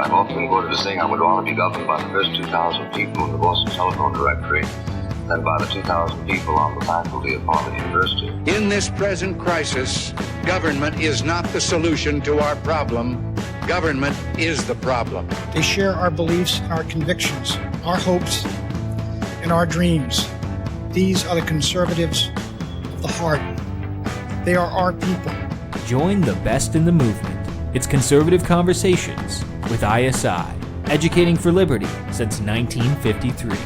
I've often quoted as saying I would rather be governed by the first 2,000 people in the Boston telephone directory than by the 2,000 people on the faculty of Harvard University. In this present crisis, government is not the solution to our problem. Government is the problem. They share our beliefs, our convictions, our hopes, and our dreams. These are the conservatives of the heart. They are our people. Join the best in the movement. It's Conservative Conversations with ISI, educating for liberty since 1953.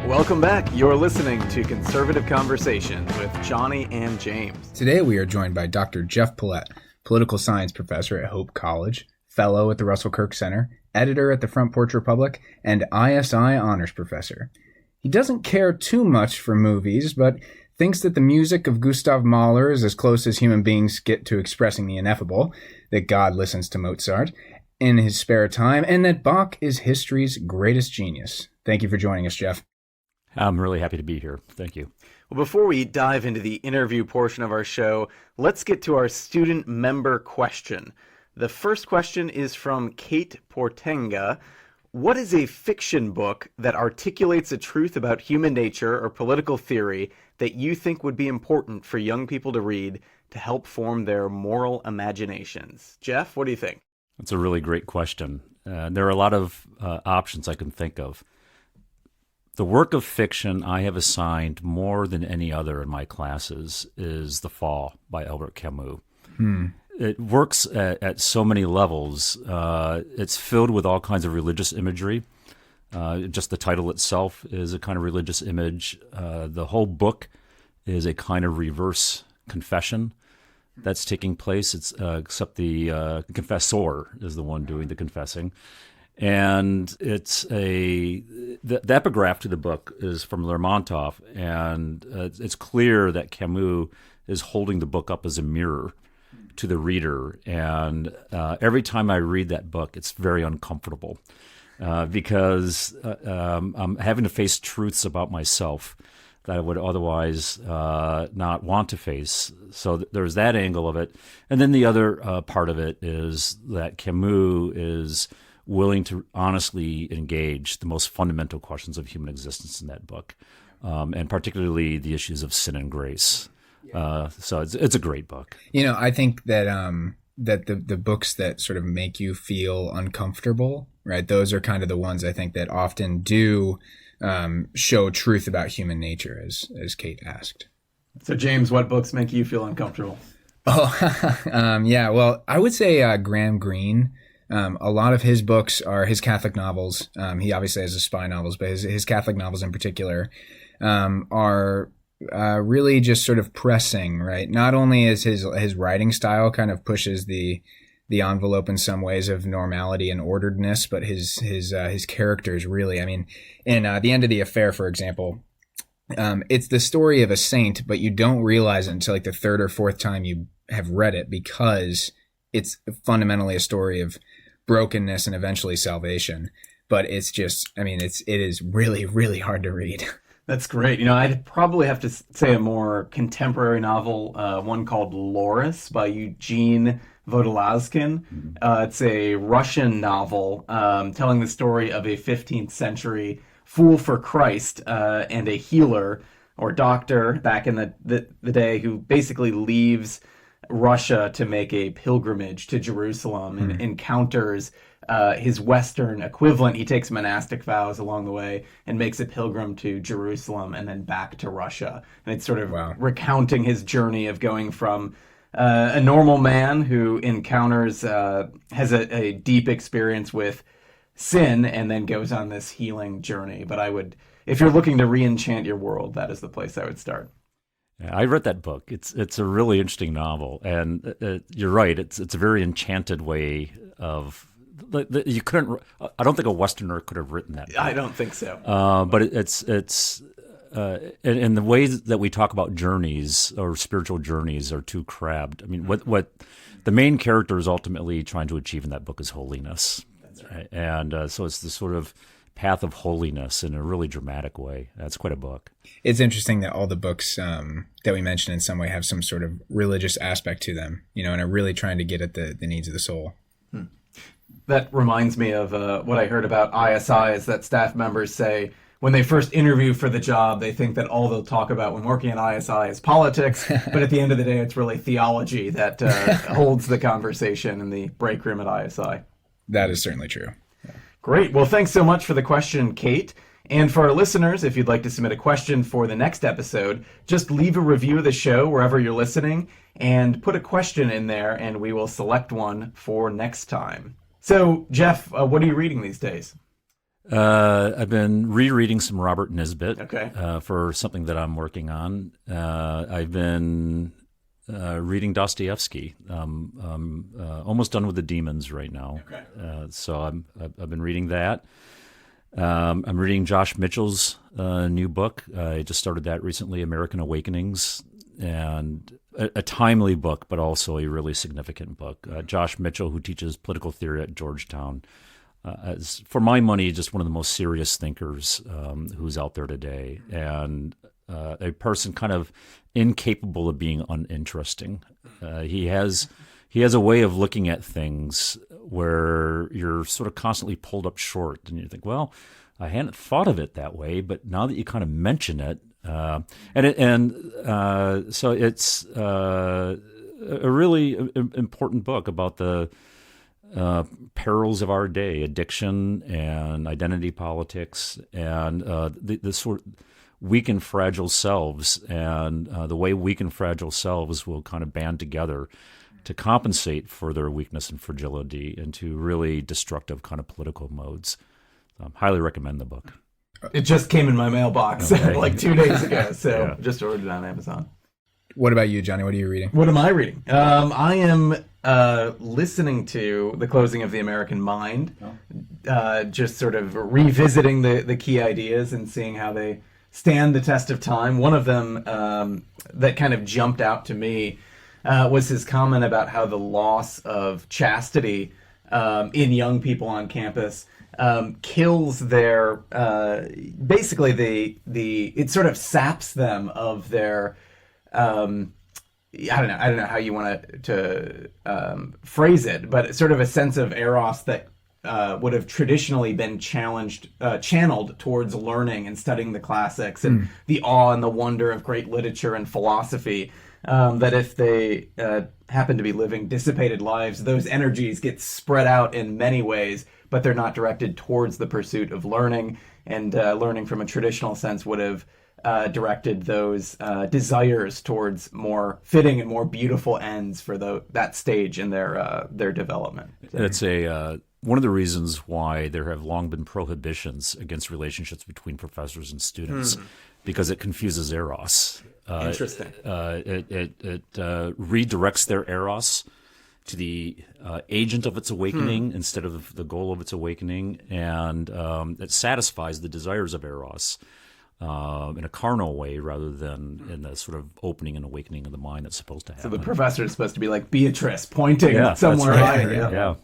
Welcome back. You're listening to Conservative Conversations with Johnny and James. Today we are joined by Dr. Jeff Polet, political science professor at Hope College, fellow at the Russell Kirk Center, editor at the Front Porch Republic, and ISI honors professor. He doesn't care too much for movies, but thinks that the music of Gustav Mahler is as close as human beings get to expressing the ineffable, that God listens to Mozart in his spare time, and that Bach is history's greatest genius. Thank you for joining us, Jeff. I'm really happy to be here. Thank you. Well, before we dive into the interview portion of our show, let's get to our student member question. The first question is from Kate Portenga. What is a fiction book that articulates a truth about human nature or political theory that you think would be important for young people to read to help form their moral imaginations? Jeff, what do you think? That's a really great question. There are a lot of options I can think of. The work of fiction I have assigned more than any other in my classes is The Fall by Albert Camus. It works at so many levels. It's filled with all kinds of religious imagery. Just the title itself is a kind of religious image. The whole book is a kind of reverse confession that's taking place. It's except the confessor is the one doing the confessing. And it's the epigraph to the book is from Lermontov, and it's clear that Camus is holding the book up as a mirror to the reader. And every time I read that book, it's very uncomfortable because I'm having to face truths about myself that I would otherwise not want to face. So there's that angle of it. And then the other part of it is that Camus is willing to honestly engage the most fundamental questions of human existence in that book, and particularly the issues of sin and grace. So it's a great book. You know, I think that that the books that sort of make you feel uncomfortable, right? Those are kind of the ones I think that often do show truth about human nature, as Kate asked. So James, what books make you feel uncomfortable? Oh, yeah. Well, I would say Graham Greene. A lot of his books are his Catholic novels. He obviously has his spy novels, but his Catholic novels in particular are really just sort of pressing, right? Not only is his writing style kind of pushes the envelope in some ways of normality and orderedness, but his characters really, I mean, in The End of the Affair, for example, it's the story of a saint, but you don't realize it until like the third or fourth time you have read it, because it's fundamentally a story of brokenness and eventually salvation. But it's just, I mean, it is really, really hard to read. That's great. You know, I'd probably have to say a more contemporary novel, one called Laurus by Eugene Vodolazkin. It's a Russian novel telling the story of a 15th century fool for Christ and a healer or doctor back in the day who basically leaves Russia to make a pilgrimage to Jerusalem and encounters his Western equivalent. He takes monastic vows along the way and makes a pilgrim to Jerusalem and then back to Russia. And it's sort of recounting his journey of going from a normal man who encounters, has a deep experience with sin and then goes on this healing journey. But if you're looking to re-enchant your world, that is the place I would start. Yeah, I read that book. It's a really interesting novel, and you're right. It's a very enchanted way of. You couldn't. I don't think a Westerner could have written that book. I don't think so. But it's in the ways that we talk about journeys or spiritual journeys are too crabbed. I mean, what the main character is ultimately trying to achieve in that book is holiness. That's right. And so it's this sort of path of holiness in a really dramatic way. That's quite a book. It's interesting that all the books that we mentioned in some way have some sort of religious aspect to them, and are really trying to get at the needs of the soul. That reminds me of what I heard about ISI is that staff members say when they first interview for the job, they think that all they'll talk about when working at ISI is politics, but at the end of the day, it's really theology that holds the conversation in the break room at ISI. That is certainly true. Great. Well, thanks so much for the question, Kate. And for our listeners, if you'd like to submit a question for the next episode, just leave a review of the show wherever you're listening and put a question in there, and we will select one for next time. So, Jeff, what are you reading these days? I've been rereading some Robert Nisbet Okay. For something that I'm working on. I've been reading Dostoevsky. Almost done with The Demons right now. Okay. So I've been reading that. I'm reading Josh Mitchell's new book. I just started that recently, American Awakenings, and a timely book, but also a really significant book. Josh Mitchell, who teaches political theory at Georgetown, is, for my money, just one of the most serious thinkers who's out there today, and a person kind of incapable of being uninteresting. He has a way of looking at things where you're sort of constantly pulled up short, and you think, well, I hadn't thought of it that way, but now that you kind of mention it, so it's a really important book about the perils of our day, addiction and identity politics, and the sort of weak and fragile selves, and the way weak and fragile selves will kind of band together to compensate for their weakness and fragility into really destructive kind of political modes. Highly recommend the book. It just came in my mailbox like 2 days ago, so just ordered it on Amazon. What about you, Johnny? What are you reading? What am I reading? I am listening to The Closing of the American Mind, just sort of revisiting the key ideas and seeing how they stand the test of time. One of them that kind of jumped out to me was his comment about how the loss of chastity in young people on campus kills their basically it sort of saps them of their I don't know how you want to phrase it, but it's sort of a sense of eros that would have traditionally been channeled towards learning and studying the classics and the awe and the wonder of great literature and philosophy. That if they happen to be living dissipated lives, those energies get spread out in many ways, but they're not directed towards the pursuit of learning. And learning from a traditional sense would have directed those desires towards more fitting and more beautiful ends for that stage in their development. So. It's one of the reasons why there have long been prohibitions against relationships between professors and students, because it confuses eros. Interesting. It redirects their eros to the agent of its awakening instead of the goal of its awakening, and it satisfies the desires of eros in a carnal way rather than in the sort of opening and awakening of the mind that's supposed to happen. So the professor is supposed to be like Beatrice, pointing somewhere right. higher. Yeah.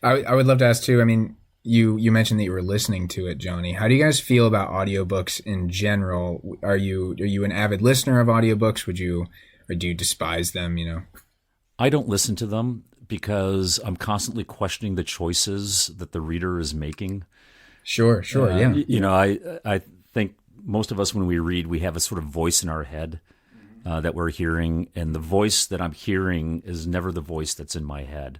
I would love to ask too. I mean, you mentioned that you were listening to it, Johnny. How do you guys feel about audiobooks in general? Are you an avid listener of audiobooks? Or do you despise them? You know, I don't listen to them because I'm constantly questioning the choices that the reader is making. Sure, yeah. You know, I think most of us, when we read, we have a sort of voice in our head that we're hearing, and the voice that I'm hearing is never the voice that's in my head.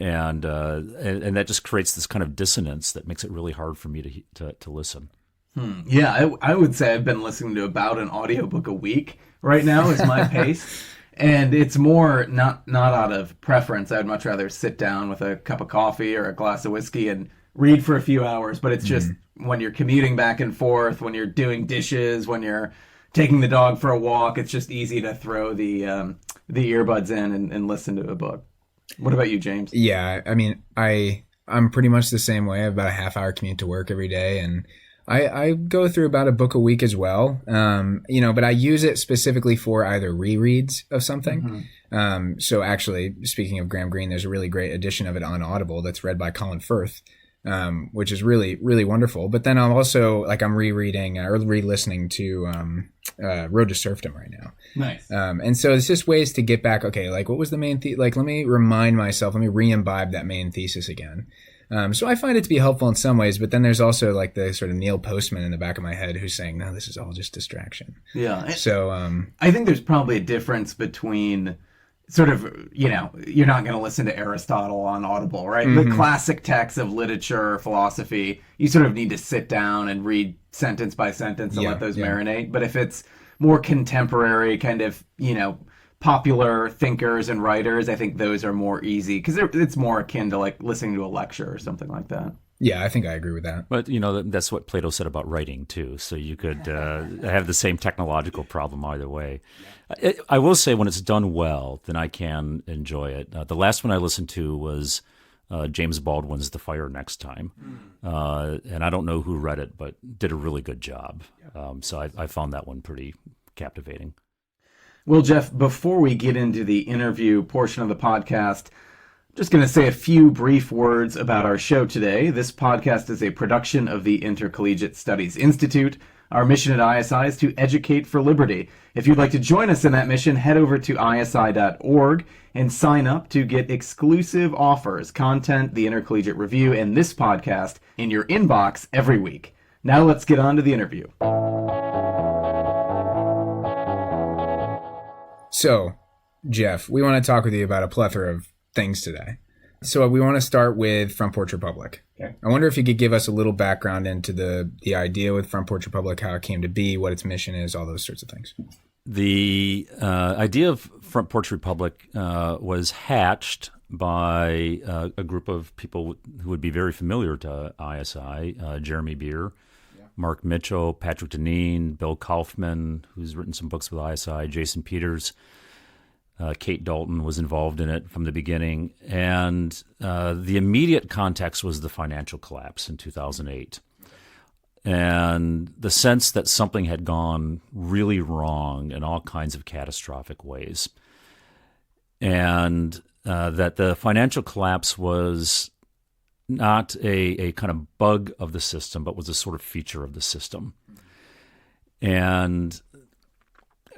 And that just creates this kind of dissonance that makes it really hard for me to listen. Yeah, I would say I've been listening to about an audiobook a week right now is my pace. And it's more not out of preference. I'd much rather sit down with a cup of coffee or a glass of whiskey and read for a few hours. But it's just when you're commuting back and forth, when you're doing dishes, when you're taking the dog for a walk, it's just easy to throw the earbuds in and listen to a book. What about you, James? Yeah, I mean, I'm pretty much the same way. I have about a half-hour commute to work every day, and I go through about a book a week as well. But I use it specifically for either rereads of something. So actually, speaking of Graham Greene, there's a really great edition of it on Audible that's read by Colin Firth. which is really, really wonderful. But then I'm also I'm rereading or re-listening to Road to Serfdom right now. Nice. And so it's just ways to get back. Okay, what was the main let me remind myself. Let me re-imbibe that main thesis again. So I find it to be helpful in some ways, but then there's also the sort of Neil Postman in the back of my head who's saying, no, this is all just distraction. Yeah. So I think there's probably a difference between sort of, you're not going to listen to Aristotle on Audible, right? The classic texts of literature, philosophy, you sort of need to sit down and read sentence by sentence and let those marinate. But if it's more contemporary kind of, popular thinkers and writers, I think those are more easy because it's more akin to listening to a lecture or something like that. Yeah, I think I agree with that. But, that's what Plato said about writing, too. So you could have the same technological problem either way. I will say when it's done well, then I can enjoy it. The last one I listened to was James Baldwin's The Fire Next Time. And I don't know who read it, but did a really good job. So I found that one pretty captivating. Well, Jeff, before we get into the interview portion of the podcast, I'm just going to say a few brief words about our show today. This podcast is a production of the Intercollegiate Studies Institute. Our mission at ISI is to educate for liberty. If you'd like to join us in that mission, head over to isi.org and sign up to get exclusive offers, content, the Intercollegiate Review, and this podcast in your inbox every week. Now let's get on to the interview. So, Jeff, we want to talk with you about a plethora of things today. So we want to start with Front Porch Republic. Okay. I wonder if you could give us a little background into the idea with Front Porch Republic, how it came to be, what its mission is, all those sorts of things. The idea of Front Porch Republic was hatched by a group of people who would be very familiar to ISI, Jeremy Beer, Mark Mitchell, Patrick Deneen, Bill Kaufman, who's written some books with ISI, Jason Peters, Kate Dalton was involved in it from the beginning. And the immediate context was the financial collapse in 2008. And the sense that something had gone really wrong in all kinds of catastrophic ways. And that the financial collapse was not a kind of bug of the system, but was a sort of feature of the system. And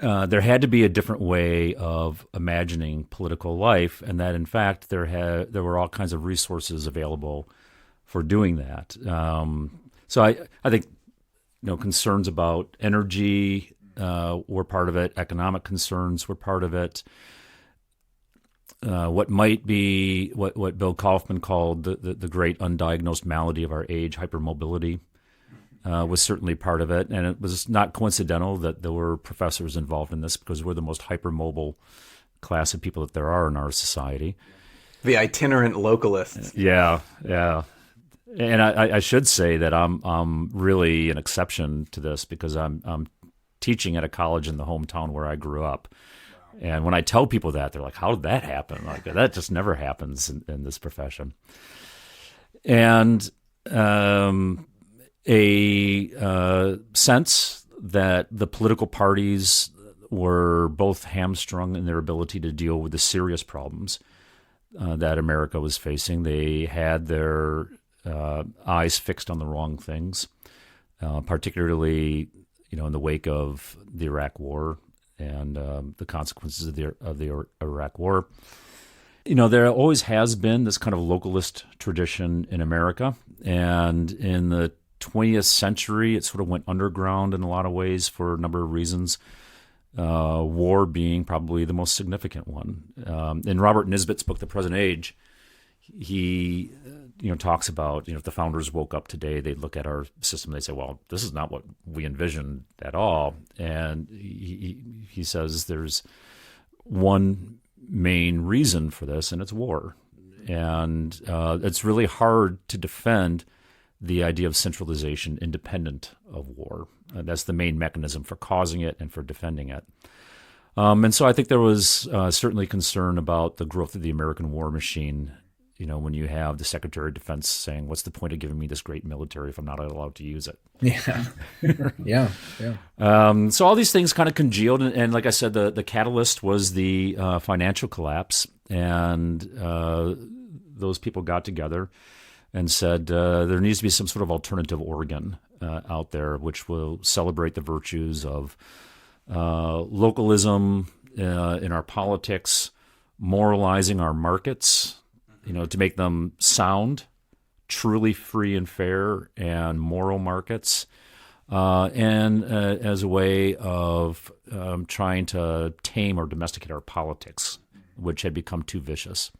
there had to be a different way of imagining political life, and that, in fact, there were all kinds of resources available for doing that. So I think concerns about energy were part of it. Economic concerns were part of it. What might be what Bill Kaufman called the great undiagnosed malady of our age, hypermobility, was certainly part of it. And it was not coincidental that there were professors involved in this because we're the most hypermobile class of people that there are in our society. The itinerant localists. Yeah. And I should say that I'm really an exception to this because I'm teaching at a college in the hometown where I grew up. And when I tell people that, they're like, how did that happen? Like, that just never happens in this profession. And a sense that the political parties were both hamstrung in their ability to deal with the serious problems that America was facing. They had their eyes fixed on the wrong things, particularly, in the wake of the Iraq War and the consequences of the Iraq War. There always has been this kind of localist tradition in America, and in the 20th century, it sort of went underground in a lot of ways for a number of reasons, war being probably the most significant one. In Robert Nisbet's book, The Present Age, he talks about, if the founders woke up today, they'd look at our system, they'd say, well, this is not what we envisioned at all. And he says there's one main reason for this, and it's war. And it's really hard to defend the idea of centralization independent of war. That's the main mechanism for causing it and for defending it. And so I think there was certainly concern about the growth of the American war machine. When you have the Secretary of Defense saying, what's the point of giving me this great military if I'm not allowed to use it? Yeah. So all these things kind of congealed. And like I said, the catalyst was the financial collapse. And those people got together and said there needs to be some sort of alternative organ out there which will celebrate the virtues of localism in our politics, moralizing our markets, to make them sound, truly free and fair and moral markets, and as a way of trying to tame or domesticate our politics, which had become too vicious.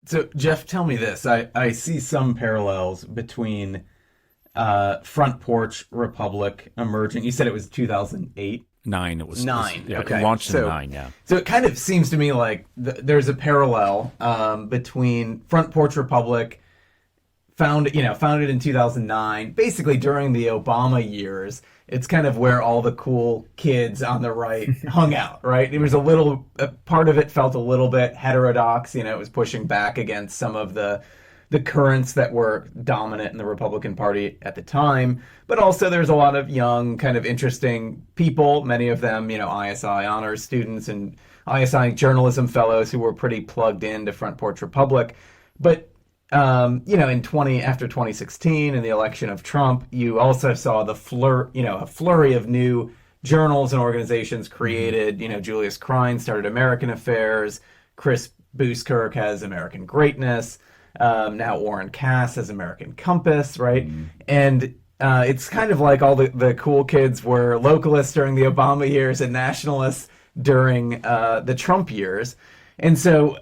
So, Jeff, tell me this. I see some parallels between Front Porch Republic emerging. You said it was 2008? 9. It was 9. Yeah, okay. It launched in 9, yeah. So it kind of seems to me like there's a parallel between Front Porch Republic, founded in 2009, basically during the Obama years. It's kind of where all the cool kids on the right hung out, right? It was a part of it felt a little bit heterodox. It was pushing back against some of the currents that were dominant in the Republican Party at the time. But also there's a lot of young, kind of interesting people, many of them, ISI honors students and ISI journalism fellows who were pretty plugged into Front Porch Republic. But after 2016 and the election of Trump, you also saw a flurry of new journals and organizations created. Julius Krein started American Affairs. Chris Kirk has American Greatness. Now Warren Cass has American Compass, right? Mm-hmm. And it's kind of like all the cool kids were localists during the Obama years and nationalists during the Trump years. And so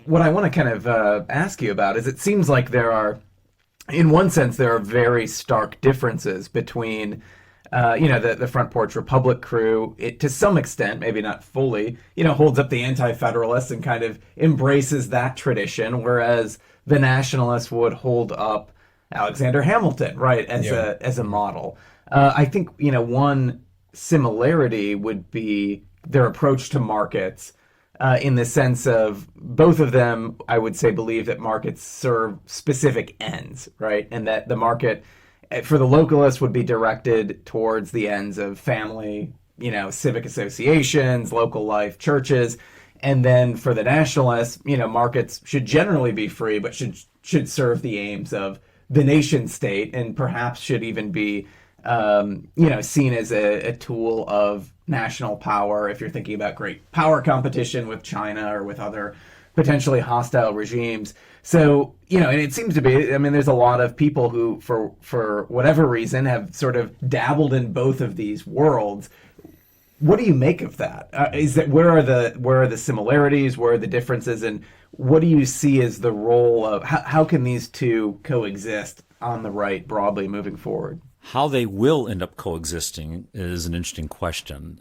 what I want to kind of ask you about is it seems like in one sense, there are very stark differences between, the Front Porch Republic crew. It, to some extent, maybe not fully, holds up the anti-federalists and kind of embraces that tradition, whereas the nationalists would hold up Alexander Hamilton, right, as a model. I think, one similarity would be their approach to markets. In the sense of both of them, I would say, believe that markets serve specific ends, right? And that the market, for the localists, would be directed towards the ends of family, civic associations, local life, churches. And then for the nationalists, markets should generally be free, but should serve the aims of the nation state, and perhaps should even be, seen as a tool of national power if you're thinking about great power competition with China or with other potentially hostile regimes. So, and it seems to be, there's a lot of people who, for whatever reason, have sort of dabbled in both of these worlds. What do you make of that? Where are the similarities? Where are the differences? And what do you see as the role of, how can these two coexist on the right broadly moving forward? How they will end up coexisting is an interesting question.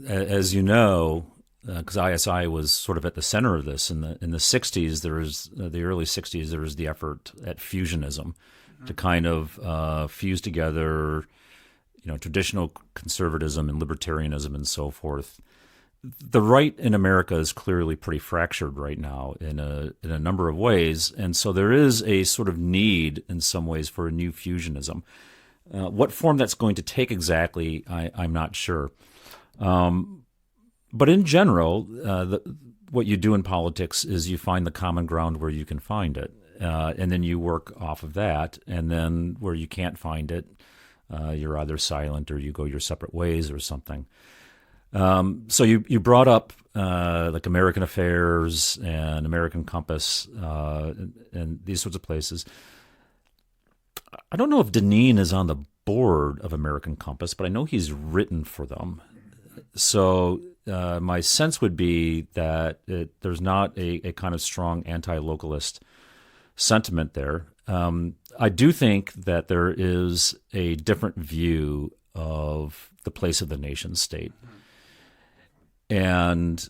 As you know, because ISI was sort of at the center of this in the 60s, the early 60s, there was the effort at Fusionism to kind of fuse together, traditional conservatism and libertarianism and so forth. The right in America is clearly pretty fractured right now in a number of ways, and so there is a sort of need in some ways for a new fusionism. What form that's going to take exactly, I'm not sure. But in general, what you do in politics is you find the common ground where you can find it, and then you work off of that. And then where you can't find it, you're either silent or you go your separate ways or something. So you brought up like American Affairs and American Compass and these sorts of places. I don't know if Deneen is on the board of American Compass, but I know he's written for them. So my sense would be that there's not a kind of strong anti-localist sentiment there. I do think that there is a different view of the place of the nation state. And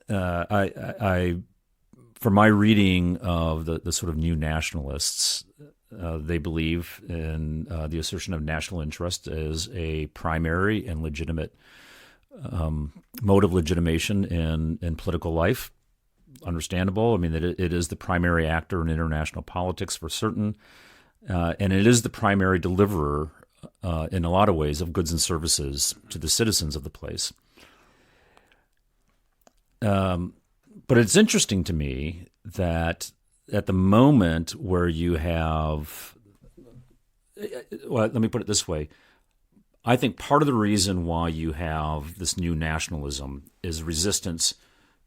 I from my reading of the sort of new nationalists, they believe in the assertion of national interest as a primary and legitimate mode of legitimation in political life. Understandable. I mean, that it is the primary actor in international politics for certain, and it is the primary deliverer in a lot of ways of goods and services to the citizens of the place. But it's interesting to me that at the moment where you have, well, let me put it this way. I think part of the reason why you have this new nationalism is resistance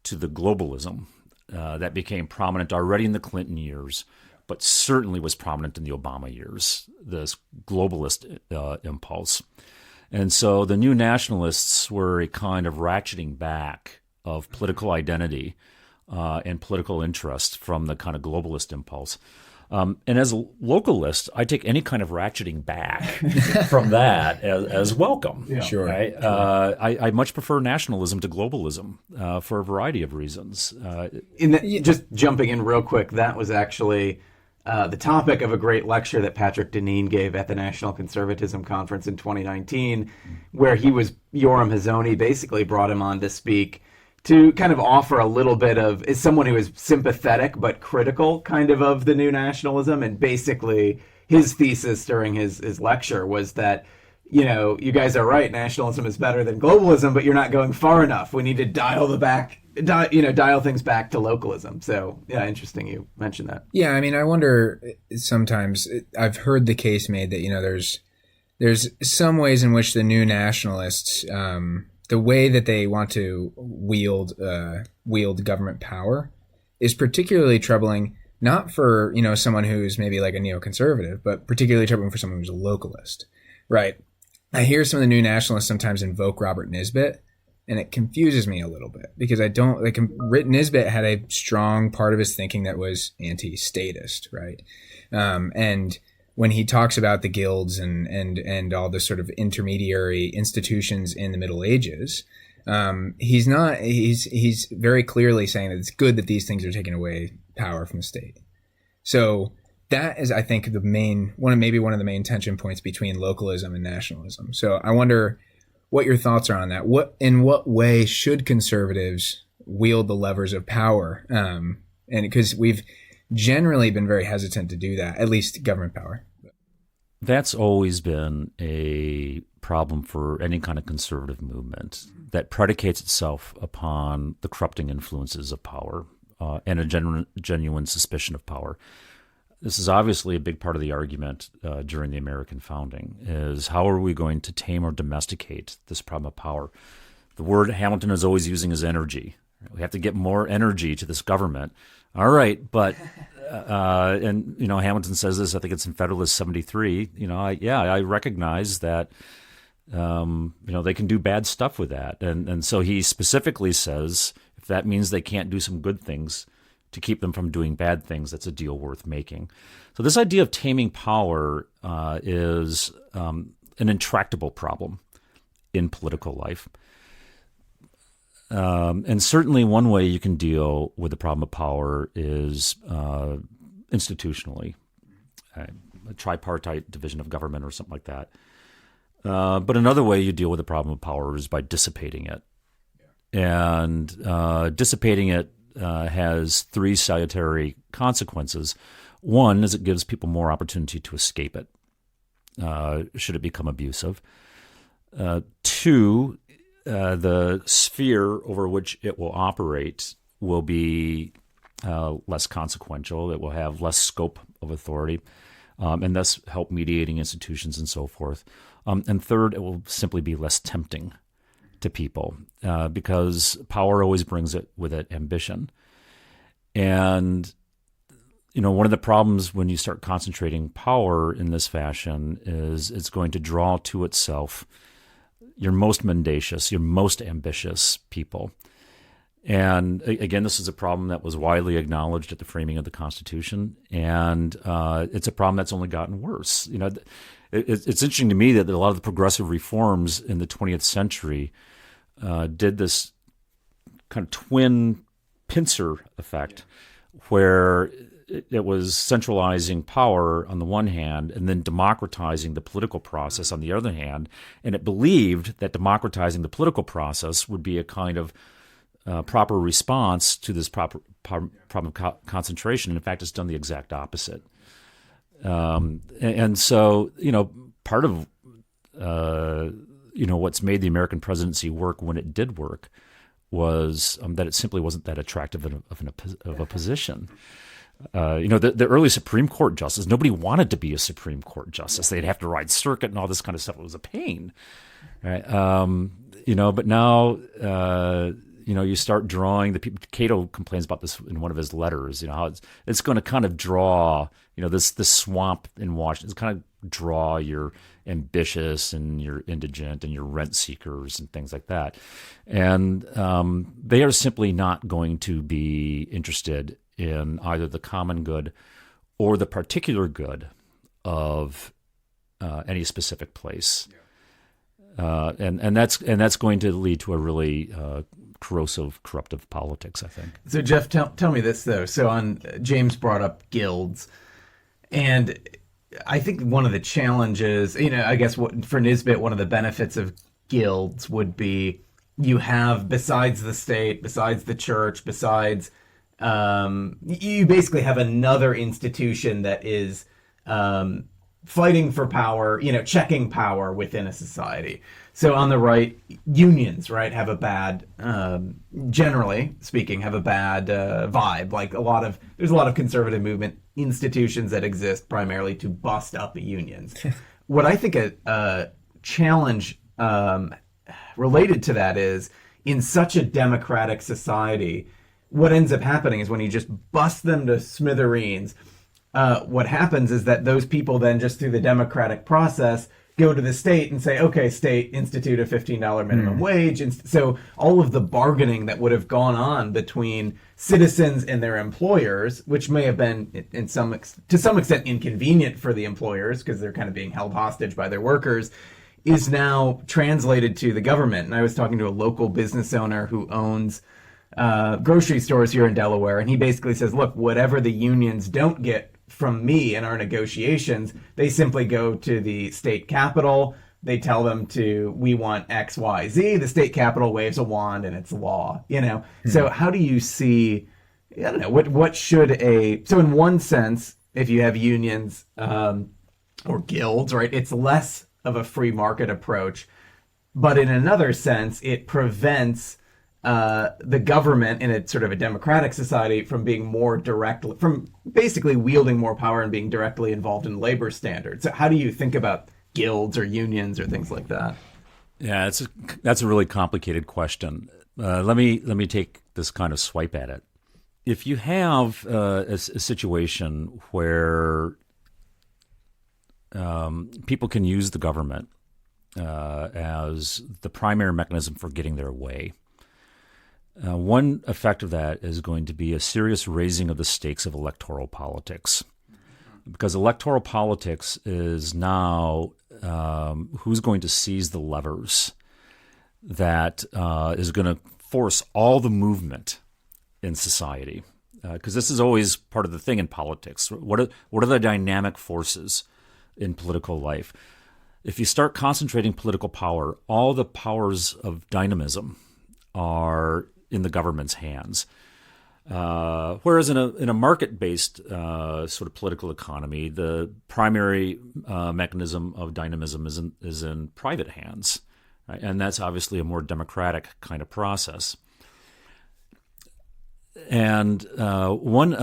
to the globalism that became prominent already in the Clinton years, but certainly was prominent in the Obama years, this globalist impulse. And so the new nationalists were a kind of ratcheting back of political identity and political interest from the kind of globalist impulse. And as a localist, I take any kind of ratcheting back from that as welcome. Yeah. Sure. Right? Sure. I much prefer nationalism to globalism for a variety of reasons. Just jumping in real quick, that was actually the topic of a great lecture that Patrick Deneen gave at the National Conservatism Conference in 2019, where Yoram Hazony basically brought him on to speak to kind of offer a little bit of, as someone who is sympathetic but critical kind of the new nationalism. And basically his thesis during his lecture was that, you guys are right, nationalism is better than globalism, but you're not going far enough. We need to dial things back to localism. So yeah, interesting you mentioned that. Yeah, I mean, I wonder sometimes, I've heard the case made that, there's some ways in which the new nationalists, the way that they want to wield government power is particularly troubling, not for, someone who's maybe like a neoconservative, but particularly troubling for someone who's a localist, right? I hear some of the new nationalists sometimes invoke Robert Nisbet, and it confuses me a little bit because Nisbet had a strong part of his thinking that was anti-statist, right? And when he talks about the guilds and all the sort of intermediary institutions in the Middle Ages, he's very clearly saying that it's good that these things are taking away power from the state. So that is, I think, one of the main tension points between localism and nationalism. So I wonder what your thoughts are on that. In what way should conservatives wield the levers of power? And because we've generally been very hesitant to do that, at least government power. That's always been a problem for any kind of conservative movement that predicates itself upon the corrupting influences of power and a genuine suspicion of power. This is obviously a big part of the argument during the American founding, is how are we going to tame or domesticate this problem of power? The word Hamilton is always using is energy. We have to get more energy to this government. All right, but and Hamilton says this. I think it's in Federalist 73. I recognize that they can do bad stuff with that, and so he specifically says if that means they can't do some good things to keep them from doing bad things, that's a deal worth making. So this idea of taming power is an intractable problem in political life. And certainly one way you can deal with the problem of power is institutionally, a tripartite division of government or something like that. But another way you deal with the problem of power is by dissipating it. And dissipating it has three salutary consequences. One is it gives people more opportunity to escape it, should it become abusive. Two, the sphere over which it will operate will be less consequential. It will have less scope of authority, and thus help mediating institutions and so forth. And third, it will simply be less tempting to people because power always brings with it ambition. And one of the problems when you start concentrating power in this fashion is it's going to draw to itself your most mendacious, your most ambitious people. And again, this is a problem that was widely acknowledged at the framing of the Constitution, and it's a problem that's only gotten worse. It's interesting to me that a lot of the progressive reforms in the 20th century did this kind of twin pincer effect, where it was centralizing power on the one hand and then democratizing the political process on the other hand. And it believed that democratizing the political process would be a kind of proper response to this problem of concentration. In fact, it's done the exact opposite. And so, part of, what's made the American presidency work when it did work was that it simply wasn't that attractive of a position. The early Supreme Court justice, nobody wanted to be a Supreme Court justice. They'd have to ride circuit and all this kind of stuff. It was a pain, right? But now, you start drawing the people. Cato complains about this in one of his letters. How it's going to kind of draw, this swamp in Washington. It's kind of draw your ambitious and your indigent and your rent seekers and things like that, and they are simply not going to be interested in either the common good or the particular good of any specific place, and that's going to lead to a really corrosive, corruptive politics, I think. So, Jeff, tell me this though. So, James brought up guilds, and I think one of the challenges, I guess for Nisbet, one of the benefits of guilds would be you have, besides the state, besides the church, besides you basically have another institution that is fighting for power, checking power within a society. So on the right, unions, right, have a bad, generally speaking, have a bad vibe. Like there's a lot of conservative movement institutions that exist primarily to bust up unions. What I think a challenge related to that is, in such a democratic society, what ends up happening is when you just bust them to smithereens, what happens is that those people then, just through the democratic process, go to the state and say, okay, state, institute a $15 minimum wage. And so all of the bargaining that would have gone on between citizens and their employers, which may have been to some extent inconvenient for the employers because they're kind of being held hostage by their workers, is now translated to the government. And I was talking to a local business owner who owns grocery stores here in Delaware, and he basically says, look, whatever the unions don't get from me in our negotiations, they simply go to the state capitol. They tell them we want X, Y, Z. The state capitol waves a wand and it's law, So how do you see, I don't know, what should so in one sense, if you have unions or guilds, right, it's less of a free market approach. But in another sense, it prevents the government in a sort of a democratic society from being from basically wielding more power and being directly involved in labor standards. So how do you think about guilds or unions or things like that? Yeah, that's a really complicated question. Let me take this kind of swipe at it. If you have a situation where people can use the government as the primary mechanism for getting their way, one effect of that is going to be a serious raising of the stakes of electoral politics, because electoral politics is now who's going to seize the levers that is going to force all the movement in society, because this is always part of the thing in politics. What are the dynamic forces in political life? If you start concentrating political power, all the powers of dynamism are in the government's hands. Whereas in a market-based sort of political economy, the primary mechanism of dynamism is in private hands, right? And that's obviously a more democratic kind of process. And one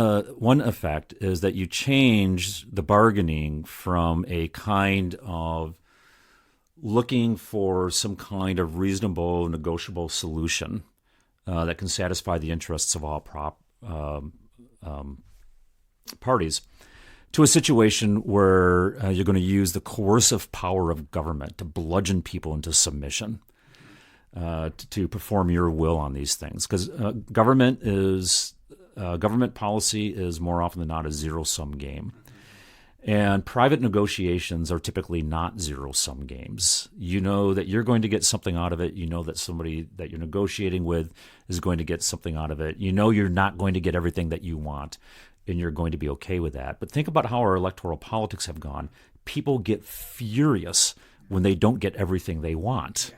effect is that you change the bargaining from a kind of looking for some kind of reasonable, negotiable solution that can satisfy the interests of all parties, to a situation where you're going to use the coercive power of government to bludgeon people into submission, to perform your will on these things. Because government policy is more often than not a zero-sum game. And private negotiations are typically not zero-sum games. You know that you're going to get something out of it. You know that somebody that you're negotiating with is going to get something out of it. You know you're not going to get everything that you want, and you're going to be okay with that. But think about how our electoral politics have gone. People get furious when they don't get everything they want.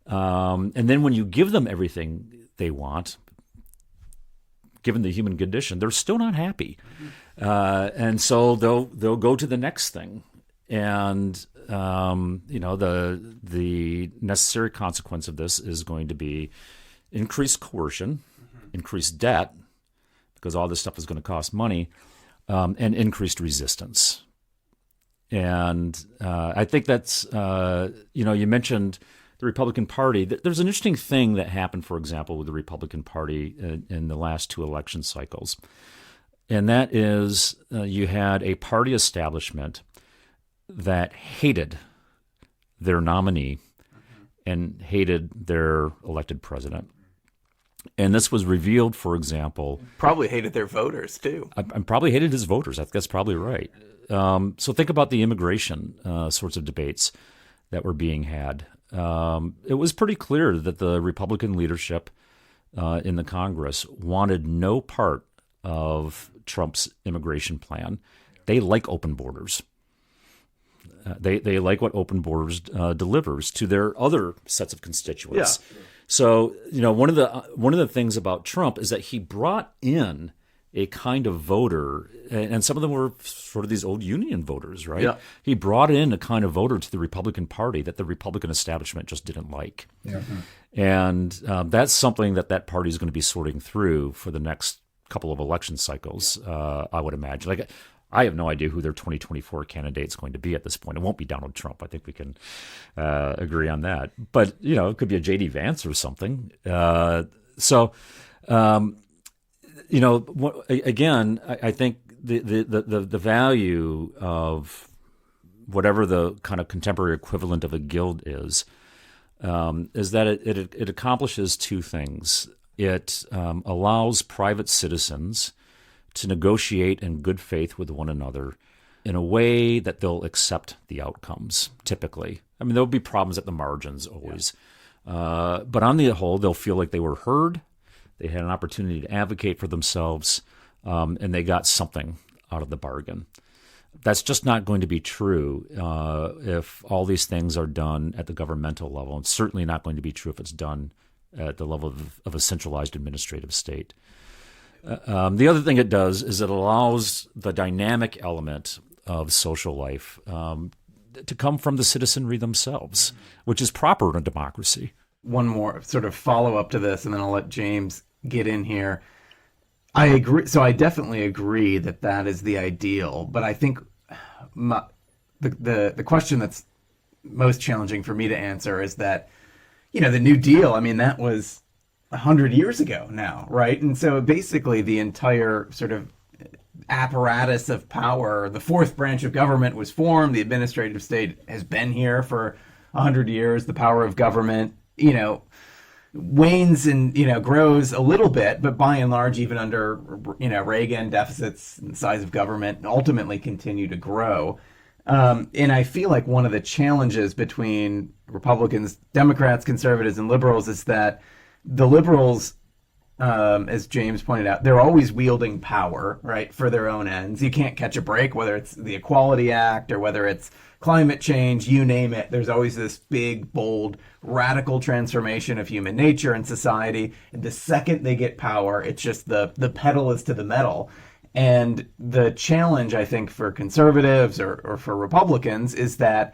And then when you give them everything they want, given the human condition, they're still not happy. And so they'll go to the next thing. And, the necessary consequence of this is going to be increased coercion, increased debt, because all this stuff is going to cost money, and increased resistance. And I think that's, you mentioned the Republican Party. There's an interesting thing that happened, for example, with the Republican Party in the last 2 election cycles. And that is you had a party establishment that hated their nominee and hated their elected president. And this was revealed, for example. Probably hated their voters, too. I probably hated his voters. I think that's probably right. So think about the immigration sorts of debates that were being had. It was pretty clear that the Republican leadership in the Congress wanted no part of Trump's immigration plan. They like open borders. They like what open borders delivers to their other sets of constituents. Yeah. So, one of the things about Trump is that he brought in a kind of voter, and some of them were sort of these old Union voters, right? Yeah. He brought in a kind of voter to the Republican Party that the Republican establishment just didn't like. Yeah. And that's something that party is going to be sorting through for the next couple of election cycles, I would imagine. Like, I have no idea who their 2024 candidate is going to be at this point. It won't be Donald Trump. I think we can agree on that. But, it could be a J.D. Vance or something. Again, I think the value of whatever the kind of contemporary equivalent of a guild is that it accomplishes 2 things. It allows private citizens to negotiate in good faith with one another in a way that they'll accept the outcomes, typically. I mean, there'll be problems at the margins always. Yeah. But on the whole, they'll feel like they were heard, they had an opportunity to advocate for themselves, and they got something out of the bargain. That's just not going to be true if all these things are done at the governmental level. It's certainly not going to be true if it's done at the level of a centralized administrative state. The other thing it does is it allows the dynamic element of social life to come from the citizenry themselves, which is proper in a democracy. One more sort of follow-up to this, and then I'll let James get in here. I agree. So I definitely agree that is the ideal, but I think the question that's most challenging for me to answer is that, the New Deal, I mean, that was 100 years ago now, right? And so basically the entire sort of apparatus of power, the 4th branch of government was formed. The administrative state has been here for 100 years. The power of government, wanes and, grows a little bit, but by and large, even under, Reagan, deficits and size of government ultimately continue to grow. And I feel like one of the challenges between Republicans, Democrats, conservatives, and liberals is that the liberals, as James pointed out, they're always wielding power, right, for their own ends. You can't catch a break, whether it's the Equality Act or whether it's climate change, you name it. There's always this big, bold, radical transformation of human nature and society. And the second they get power, it's just the pedal is to the metal. And the challenge, I think, for conservatives or for Republicans is that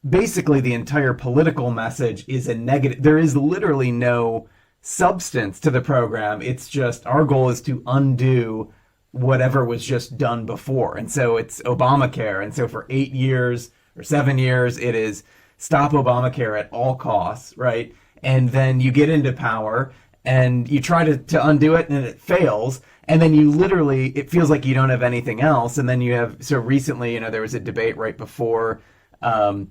basically the entire political message is a negative. There is literally no substance to the program. It's just our goal is to undo whatever was just done before. And so it's Obamacare. And so for 8 years or 7 years, it is stop Obamacare at all costs, right? And then you get into power and you try to undo it and it fails. And then you literally, it feels like you don't have anything else. And then you have, so recently, there was a debate right before, right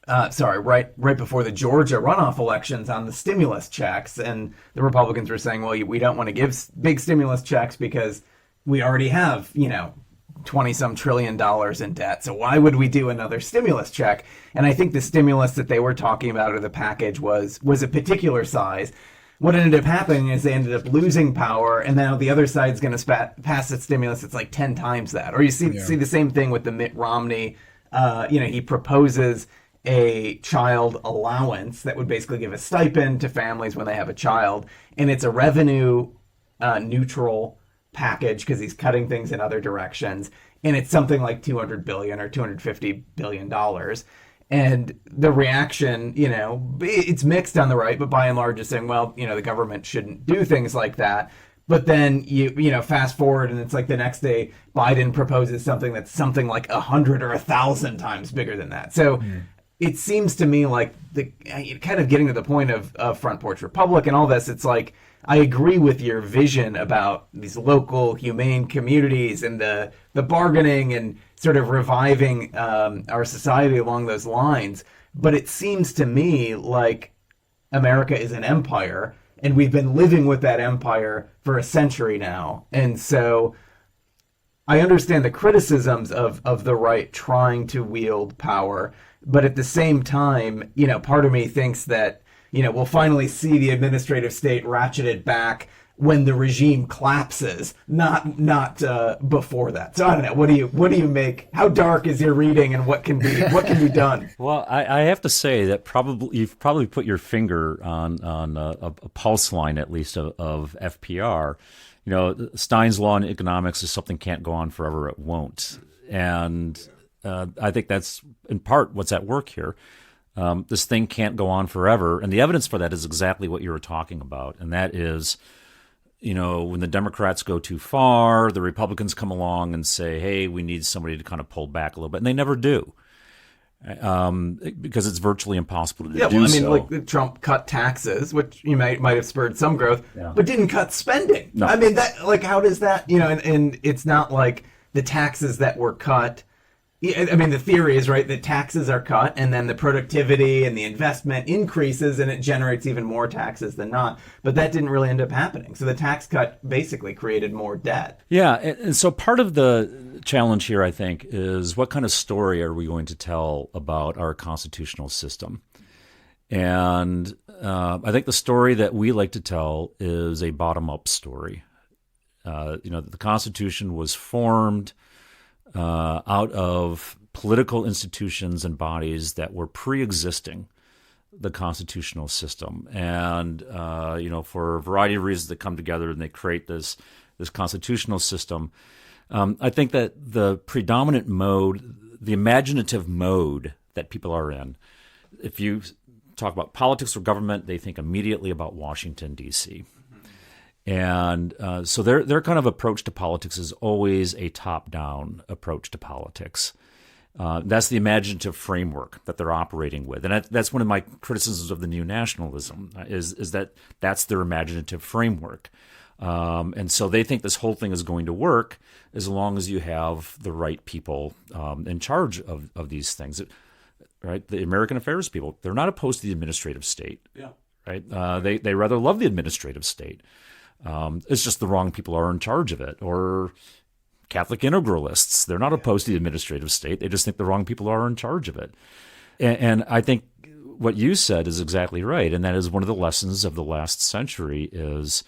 before the Georgia runoff elections on the stimulus checks. And the Republicans were saying, well, we don't want to give big stimulus checks because we already have, $20-some trillion in debt. So why would we do another stimulus check? And I think the stimulus that they were talking about, or the package, was a particular size. What ended up happening is they ended up losing power, and now the other side's going to pass a stimulus that's like 10 times that. Or you see the same thing with the Mitt Romney. He proposes a child allowance that would basically give a stipend to families when they have a child, and it's a revenue neutral package because he's cutting things in other directions, and it's something like $200 billion or $250 billion. And the reaction, it's mixed on the right, but by and large is saying, well, the government shouldn't do things like that. But then you know fast forward and it's like the next day Biden proposes something that's something like 100 or 1,000 times bigger than that. So it seems to me like the kind of getting to the point of Front Porch Republic and all this. It's like I agree with your vision about these local humane communities and the bargaining and sort of reviving our society along those lines. But it seems to me like America is an empire. And we've been living with that empire for a century now. And so I understand the criticisms of the right trying to wield power. But at the same time, you know, part of me thinks that, you know, we'll finally see the administrative state ratcheted back when the regime collapses, not before that. So I don't know. What do you make? How dark is your reading, and what can be done? Well, I have to say that you've probably put your finger on a pulse line, at least, of FPR. You know, Stein's law in economics is something can't go on forever; it won't. And I think that's in part what's at work here. This thing can't go on forever, and the evidence for that is exactly what you were talking about, and that is, you know, when the Democrats go too far, the Republicans come along and say, hey, we need somebody to kind of pull back a little bit. And they never do, because it's virtually impossible to do so. Yeah, well, I mean, like Trump cut taxes, which you might have spurred some growth, but didn't cut spending. No. I mean, that, like, how does that, you know, and it's not like the taxes that were cut. I mean, the theory is, right, that taxes are cut and then the productivity and the investment increases and it generates even more taxes than not. But that didn't really end up happening. So the tax cut basically created more debt. Yeah. And so part of the challenge here, I think, is what kind of story are we going to tell about our constitutional system? And I think the story that we like to tell is a bottom-up story. You know, the Constitution was formed out of political institutions and bodies that were pre-existing the constitutional system, and you know, for a variety of reasons, they come together and they create this constitutional system. I think that the predominant mode, the imaginative mode that people are in, if you talk about politics or government, they think immediately about Washington, D.C. And so their kind of approach to politics is always a top-down approach to politics. That's the imaginative framework that they're operating with. And that's one of my criticisms of the new nationalism, is that that's their imaginative framework. And so they think this whole thing is going to work as long as you have the right people in charge of these things. Right? The American affairs people, they're not opposed to the administrative state. Yeah. Right? They rather love the administrative state. It's just the wrong people are in charge of it. Or Catholic integralists, they're not opposed to the administrative state. They just think the wrong people are in charge of it. And I think what you said is exactly right. And that is one of the lessons of the last century is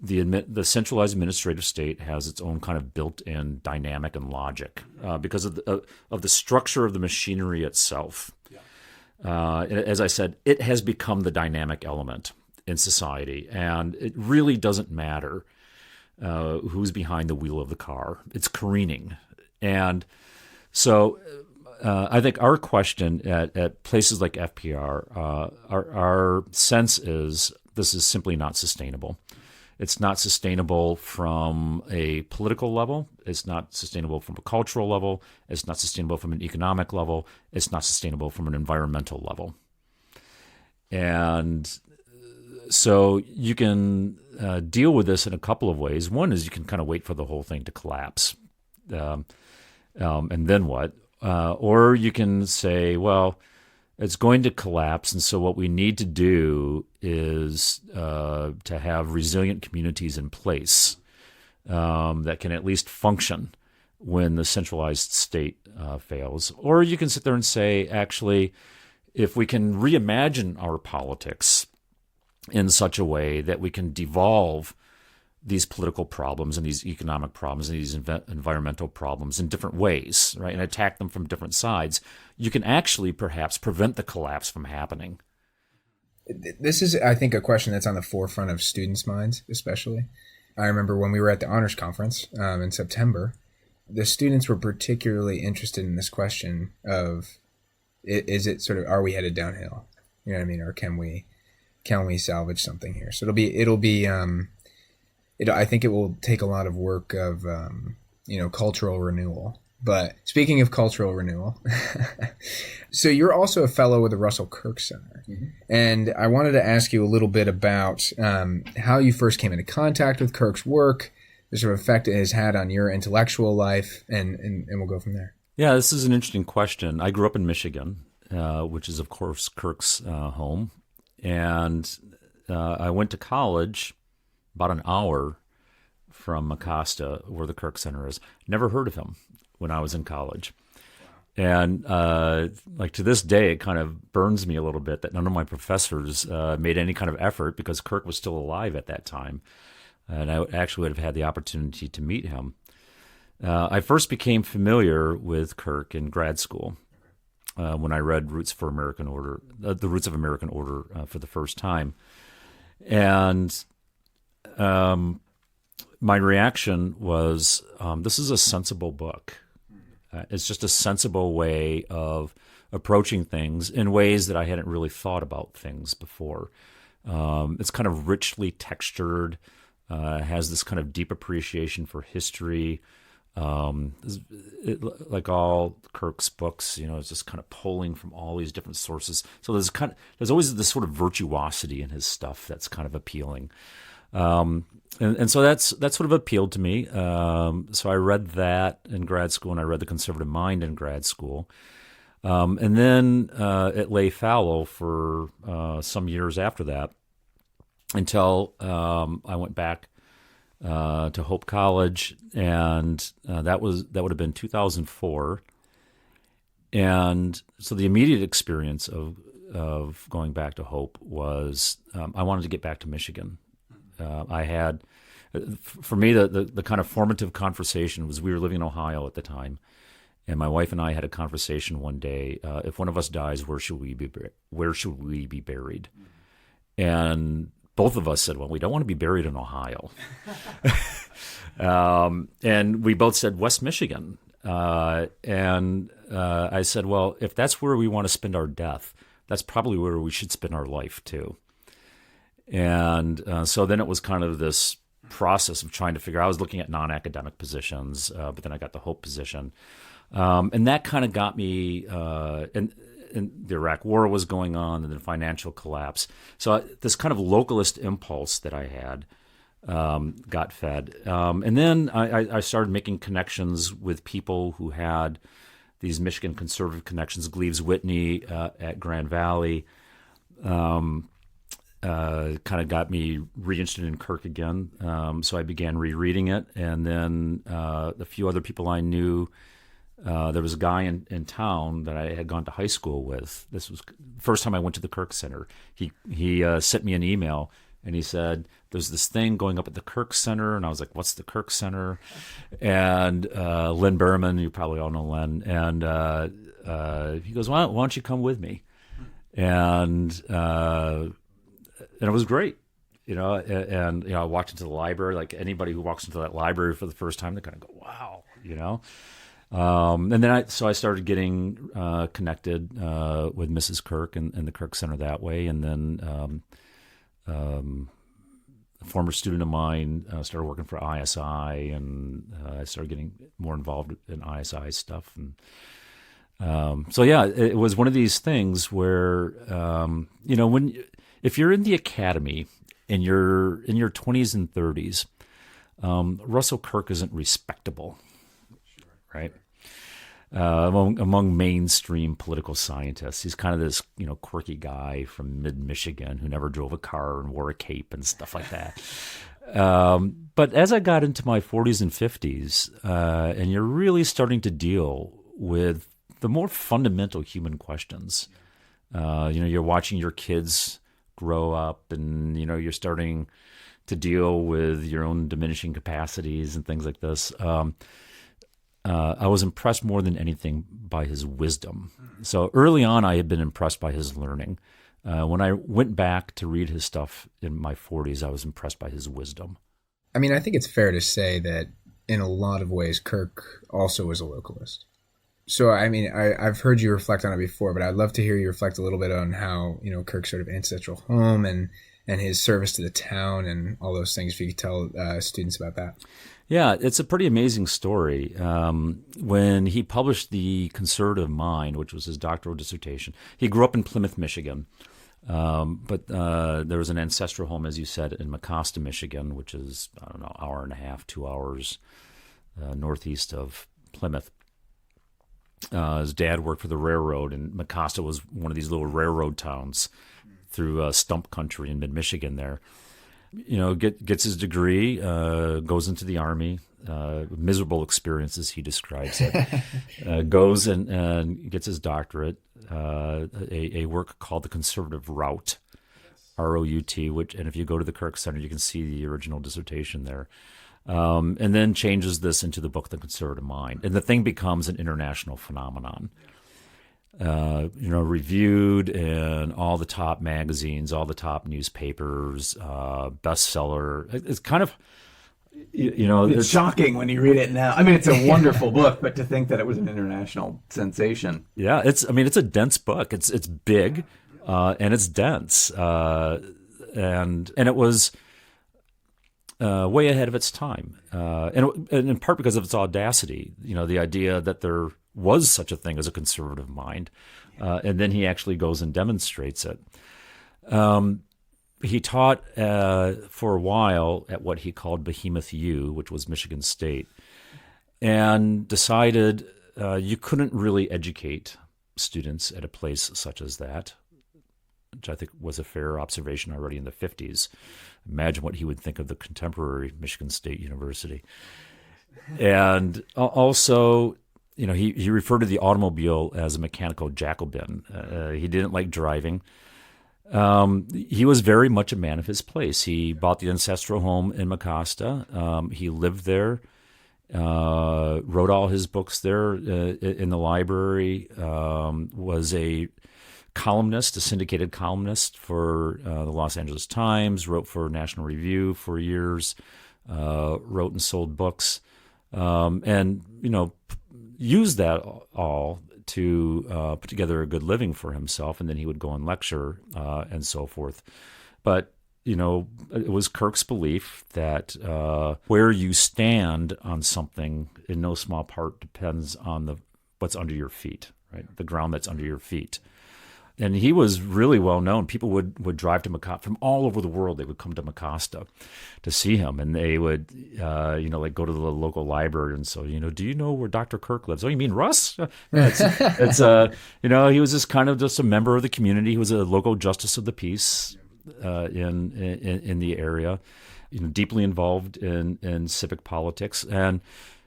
the centralized administrative state has its own kind of built-in dynamic and logic because of the structure of the machinery itself. Yeah. As I said, it has become the dynamic element in society, and it really doesn't matter who's behind the wheel of the car. It's careening. And so I think our question at places like FPR, our sense is this is simply not sustainable. It's not sustainable from a political level. It's not sustainable from a cultural level. It's not sustainable from an economic level. It's not sustainable from an environmental level. And so you can deal with this in a couple of ways. One is you can kind of wait for the whole thing to collapse, and then what? Or you can say, well, it's going to collapse, and so what we need to do is to have resilient communities in place that can at least function when the centralized state fails. Or you can sit there and say, actually, if we can reimagine our politics in such a way that we can devolve these political problems and these economic problems and these environmental problems in different ways, right, and attack them from different sides, you can actually perhaps prevent the collapse from happening. This is, I think, a question that's on the forefront of students' minds, especially. I remember when we were at the honors conference in September, the students were particularly interested in this question of, is it sort of, are we headed downhill? You know what I mean? Or can we salvage something here? So it'll be I think it will take a lot of work of, cultural renewal. But speaking of cultural renewal, so you're also a fellow with the Russell Kirk Center. Mm-hmm. And I wanted to ask you a little bit about how you first came into contact with Kirk's work, the sort of effect it has had on your intellectual life, and we'll go from there. Yeah, this is an interesting question. I grew up in Michigan, which is, of course, Kirk's home. And I went to college about an hour from Mecosta, where the Kirk Center is. Never heard of him when I was in college. And to this day, it kind of burns me a little bit that none of my professors made any kind of effort, because Kirk was still alive at that time. And I actually would have had the opportunity to meet him. I first became familiar with Kirk in grad school when I read The Roots of American Order for the first time. And my reaction was, this is a sensible book. It's just a sensible way of approaching things in ways that I hadn't really thought about things before. It's kind of richly textured, has this kind of deep appreciation for history. Like all Kirk's books, it's just kind of pulling from all these different sources. So there's always this sort of virtuosity in his stuff that's kind of appealing. And so that sort of appealed to me. So I read that in grad school, and I read The Conservative Mind in grad school. And then it lay fallow for some years after that, until I went back to Hope College, and that would have been 2004. And so the immediate experience of going back to Hope was I wanted to get back to Michigan. I had, for me, the kind of formative conversation was, we were living in Ohio at the time, and my wife and I had a conversation one day. If one of us dies, where should we be buried? And both of us said, well, we don't want to be buried in Ohio. And we both said West Michigan. And I said, well, if that's where we want to spend our death, that's probably where we should spend our life too. And so then it was kind of this process of trying to figure out. I was looking at non-academic positions, but then I got the Hope position. And that kind of got me, and the Iraq War was going on, and then financial collapse. So this kind of localist impulse that I had got fed. And then I started making connections with people who had these Michigan conservative connections. Gleaves Whitney at Grand Valley kind of got me reinterested in Kirk again. So I began rereading it. And then a few other people I knew. There was a guy in town that I had gone to high school with. This was the first time I went to the Kirk Center. He sent me an email, and he said, there's this thing going up at the Kirk Center. And I was like, what's the Kirk Center? And Len Berman, you probably all know Len. And he goes, why don't you come with me? And it was great. And I walked into the library. Like anybody who walks into that library for the first time, they kind of go, wow, And then I started getting connected with Mrs. Kirk and the Kirk Center that way. And then a former student of mine started working for ISI, and I started getting more involved in ISI stuff. And it was one of these things where, if you're in the academy and you're in your 20s and 30s, Russell Kirk isn't respectable. Right, among mainstream political scientists, he's kind of this quirky guy from mid-Michigan who never drove a car and wore a cape and stuff like that. But as I got into my 40s and 50s, and you're really starting to deal with the more fundamental human questions, you're watching your kids grow up, and you're starting to deal with your own diminishing capacities and things like this. I was impressed more than anything by his wisdom. So early on, I had been impressed by his learning. When I went back to read his stuff in my 40s, I was impressed by his wisdom. I mean, I think it's fair to say that in a lot of ways, Kirk also was a localist. So, I mean, I've heard you reflect on it before, but I'd love to hear you reflect a little bit on how, Kirk's sort of ancestral home and and his service to the town and all those things. If you could tell students about that. Yeah, it's a pretty amazing story. When he published The Conservative Mind, which was his doctoral dissertation, he grew up in Plymouth, Michigan. But there was an ancestral home, as you said, in Mecosta, Michigan, which is, I don't know, hour and a half, 2 hours northeast of Plymouth. His dad worked for the railroad, and Mecosta was one of these little railroad towns through stump country in mid-Michigan there. Gets his degree, goes into the Army, miserable experiences, he describes it. Goes and gets his doctorate, a work called The Conservative Route, R-O-U-T, and if you go to the Kirk Center, you can see the original dissertation there. And then changes this into the book The Conservative Mind. And the thing becomes an international phenomenon. Reviewed in all the top magazines, all the top newspapers, bestseller. It's kind of, it's shocking when you read it now. I mean, it's a wonderful book, but to think that it was an international sensation. Yeah, it's a dense book. It's big, and it's dense, and it was way ahead of its time, and in part because of its audacity. The idea that there was such a thing as a conservative mind, and then he actually goes and demonstrates it. He taught for a while at what he called Behemoth U, which was Michigan State, and decided you couldn't really educate students at a place such as that, which I think was a fair observation already in the 50s. Imagine what he would think of the contemporary Michigan State University. And also, he referred to the automobile as a mechanical Jacobin. He didn't like driving. He was very much a man of his place. He bought the ancestral home in Mecosta. He lived there, wrote all his books there in the library, was a columnist, a syndicated columnist for the Los Angeles Times, wrote for National Review for years, wrote and sold books, and used that all to put together a good living for himself, and then he would go and lecture and so forth. But it was Kirk's belief that where you stand on something in no small part depends on what's under your feet, right? The ground that's under your feet. And he was really well known. People would drive to Mecosta from all over the world. They would come to Mecosta to see him, and they would, like go to the local library. And so, do you know where Dr. Kirk lives? Oh, you mean Russ? It's he was just a member of the community. He was a local justice of the peace in the area, deeply involved in civic politics. And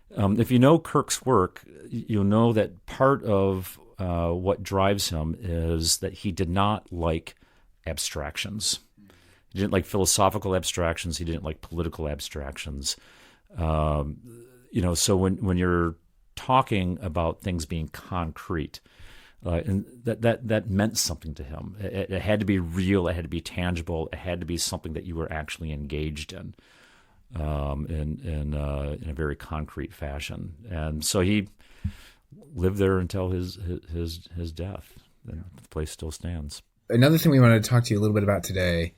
if you know Kirk's work, you'll know that part of what drives him is that he did not like abstractions. He didn't like philosophical abstractions. He didn't like political abstractions. So when you're talking about things being concrete, and that meant something to him. It had to be real. It had to be tangible. It had to be something that you were actually engaged in a very concrete fashion. And so he lived there until his death. And the place still stands. Another thing we wanted to talk to you a little bit about today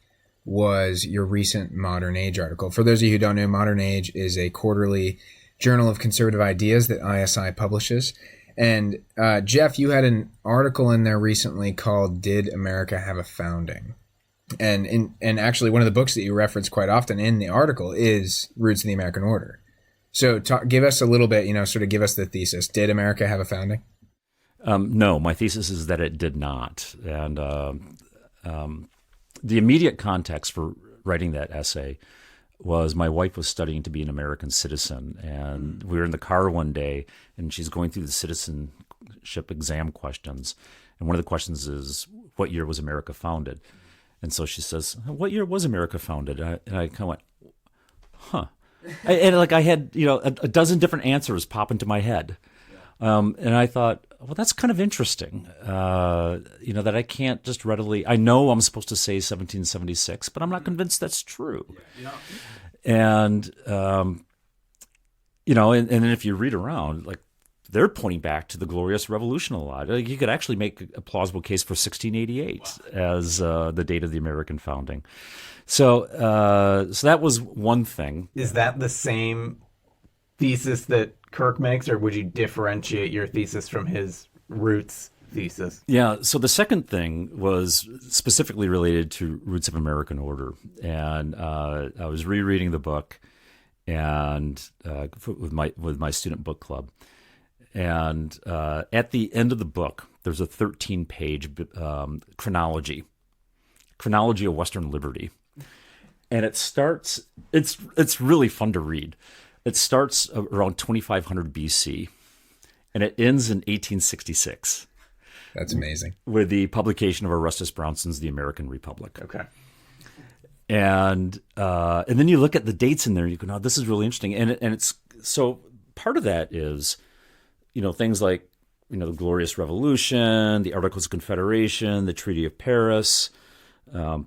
was your recent Modern Age article. For those of you who don't know, Modern Age is a quarterly journal of conservative ideas that ISI publishes. And Jeff, you had an article in there recently called "Did America Have a Founding?" And actually one of the books that you reference quite often in the article is Roots of the American Order. So give us a little bit, sort of give us the thesis. Did America have a founding? No, my thesis is that it did not. And the immediate context for writing that essay was my wife was studying to be an American citizen. And we were in the car one day, and she's going through the citizenship exam questions. And one of the questions is, what year was America founded? And so she says, what year was America founded? And I kind of went, huh. And I had, a dozen different answers pop into my head. And I thought, well, that's kind of interesting, that I can't just readily, I know I'm supposed to say 1776, but I'm not convinced that's true. Yeah. And, and then if you read around, they're pointing back to the Glorious Revolution a lot. You could actually make a plausible case for 1688 as the date of the American founding. So that was one thing. Is that the same thesis that Kirk makes, or would you differentiate your thesis from his roots thesis? Yeah, so the second thing was specifically related to Roots of American Order. And I was rereading the book and with my student book club. And at the end of the book, there's a 13-page chronology of Western liberty. And it starts, it's really fun to read. It starts around 2500 BC, and it ends in 1866. That's amazing. With the publication of Erastus Brownson's The American Republic. Okay. And then you look at the dates in there, and you go, "Oh, this is really interesting." And it's so part of that is, things like, the Glorious Revolution, the Articles of Confederation, the Treaty of Paris, the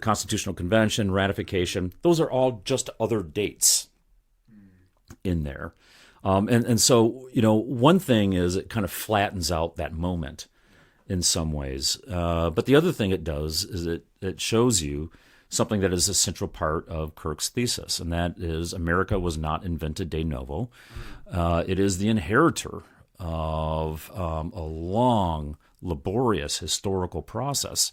Constitutional Convention, ratification. Those are all just other dates in there. And so, one thing is it kind of flattens out that moment in some ways. But the other thing it does is it shows you something that is a central part of Kirk's thesis, and that is America was not invented de novo. It is the inheritor of a long, laborious historical process.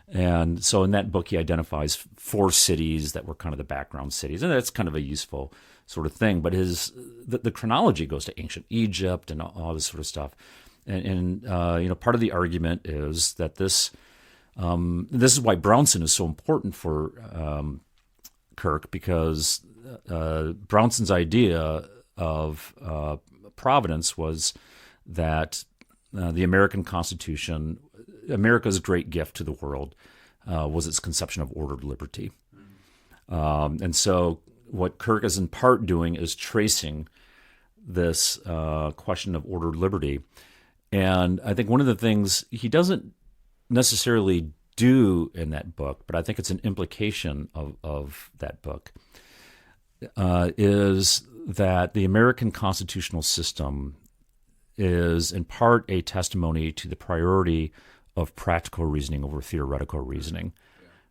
And so in that book, he identifies 4 cities that were kind of the background cities, and that's kind of a useful sort of thing. But the chronology goes to ancient Egypt and all this sort of stuff. And part of the argument is that this is why Brownson is so important for Kirk, because Brownson's idea of providence was that the American Constitution, America's great gift to the world, was its conception of ordered liberty. And so what Kirk is in part doing is tracing this question of ordered liberty. And I think one of the things he doesn't necessarily do in that book, but I think it's an implication of that book, is that the American constitutional system is in part a testimony to the priority of practical reasoning over theoretical reasoning.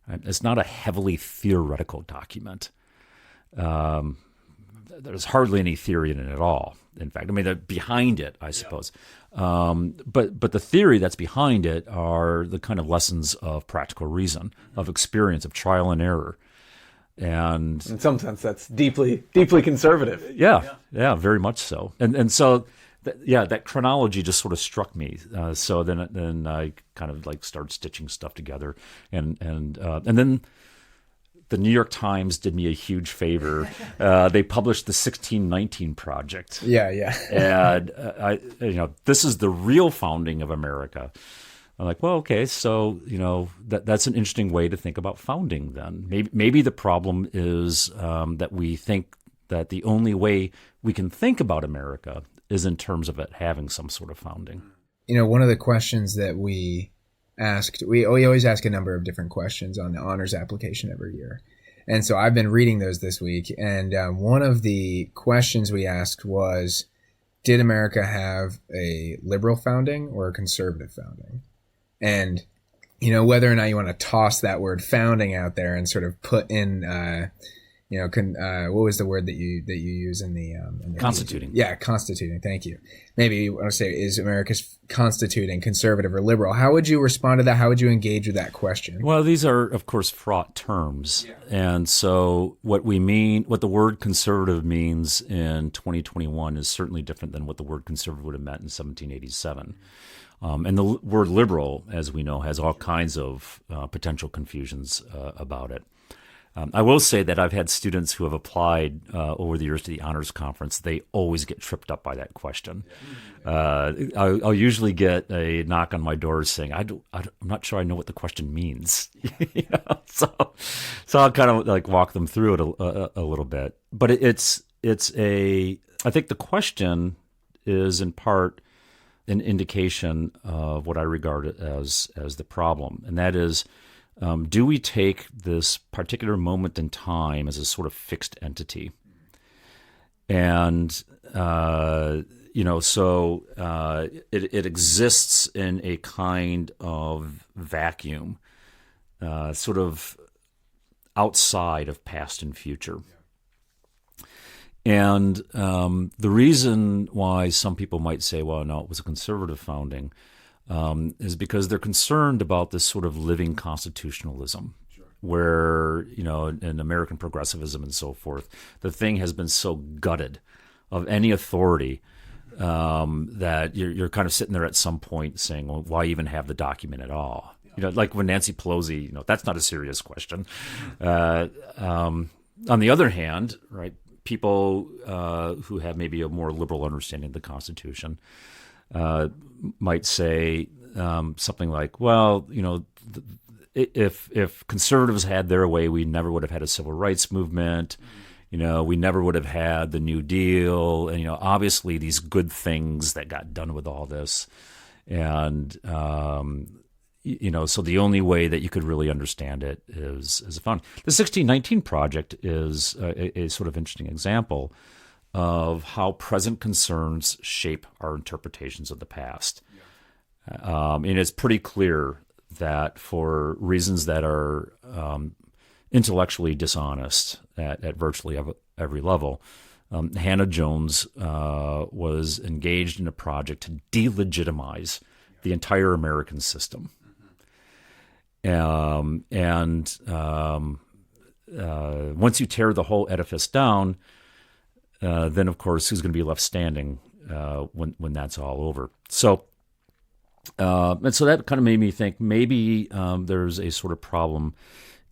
Right? It's not a heavily theoretical document. There's hardly any theory in it at all. In fact, behind it, I suppose. But the theory that's behind it are the kind of lessons of practical reason, of experience, of trial and error. And in some sense, that's deeply conservative. Yeah, very much so. And so, that chronology just sort of struck me. So then I kind of started stitching stuff together, and then the New York Times did me a huge favor. They published the 1619 Project. Yeah. And this is the real founding of America. I'm like, well, okay, so that's an interesting way to think about founding. Then maybe the problem is that we think that the only way we can think about America is in terms of it having some sort of founding. One of the questions that we asked, we always ask a number of different questions on the honors application every year. And so I've been reading those this week. And one of the questions we asked was, did America have a liberal founding or a conservative founding? And, whether or not you want to toss that word founding out there and sort of put in, what was the word that you use in the constituting? Yeah, constituting. Thank you. Maybe you want to say, is America's constituting conservative or liberal? How would you respond to that? How would you engage with that question? Well, these are, of course, fraught terms. Yeah. And so what the word conservative means in 2021 is certainly different than what the word conservative would have meant in 1787. And the word liberal, as we know, has all kinds of potential confusions about it. I will say that I've had students who have applied over the years to the honors conference. They always get tripped up by that question. I'll usually get a knock on my door saying, I'm not sure I know what the question means. So I'll kind of walk them through it a little bit. But I think the question is in part an indication of what I regard as the problem, and that is, do we take this particular moment in time as a sort of fixed entity? And, so it exists in a kind of vacuum, sort of outside of past and future. And the reason why some people might say, well, no, it was a conservative founding, is because they're concerned about this sort of living constitutionalism, where, in American progressivism and so forth, the thing has been so gutted of any authority that you're kind of sitting there at some point saying, well, why even have the document at all? Like when Nancy Pelosi, that's not a serious question. On the other hand, right, people who have maybe a more liberal understanding of the Constitution might say something like, well, if conservatives had their way, we never would have had a civil rights movement. We never would have had the New Deal, and obviously these good things that got done with all this, and so the only way that you could really understand it is as a founding. The 1619 Project is a sort of interesting example of how present concerns shape our interpretations of the past. And it's pretty clear that for reasons that are intellectually dishonest at virtually every level, Hannah Jones was engaged in a project to delegitimize the entire American system. And once you tear the whole edifice down, then of course who's going to be left standing when that's all over? So, and so that kind of made me think maybe there's a sort of problem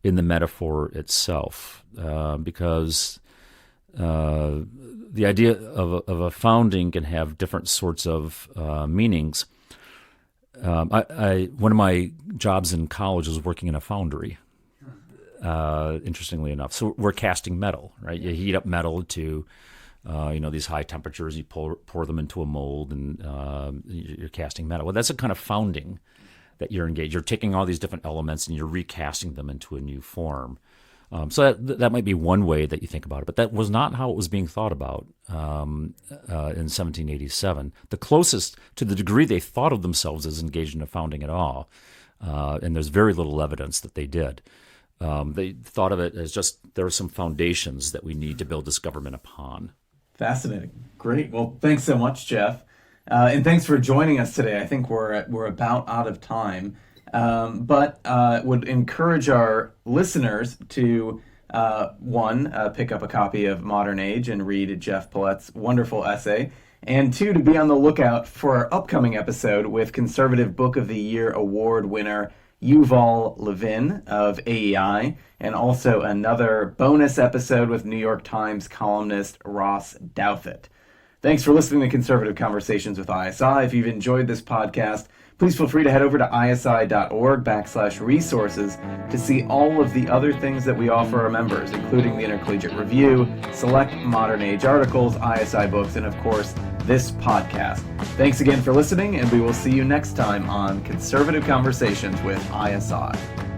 in the metaphor itself, because the idea of a founding can have different sorts of meanings. One of my jobs in college was working in a foundry, interestingly enough. So we're casting metal, right? You heat up metal to, these high temperatures, you pour them into a mold, and you're casting metal. Well, that's a kind of founding that you're engaged. You're taking all these different elements and you're recasting them into a new form. So that might be one way that you think about it, but that was not how it was being thought about in 1787. The closest, to the degree they thought of themselves as engaged in a founding at all, and there's very little evidence that they did. They thought of it as just there are some foundations that we need to build this government upon. Fascinating. Great. Well, thanks so much, Jeff. And thanks for joining us today. I think we're about out of time. But would encourage our listeners to, pick up a copy of Modern Age and read Jeff Polet's wonderful essay, and two, to be on the lookout for our upcoming episode with Conservative Book of the Year Award winner Yuval Levin of AEI, and also another bonus episode with New York Times columnist Ross Douthat. Thanks for listening to Conservative Conversations with ISI. If you've enjoyed this podcast, please feel free to head over to isi.org/resources to see all of the other things that we offer our members, including the Intercollegiate Review, select Modern Age articles, ISI books, and of course, this podcast. Thanks again for listening, and we will see you next time on Conservative Conversations with ISI.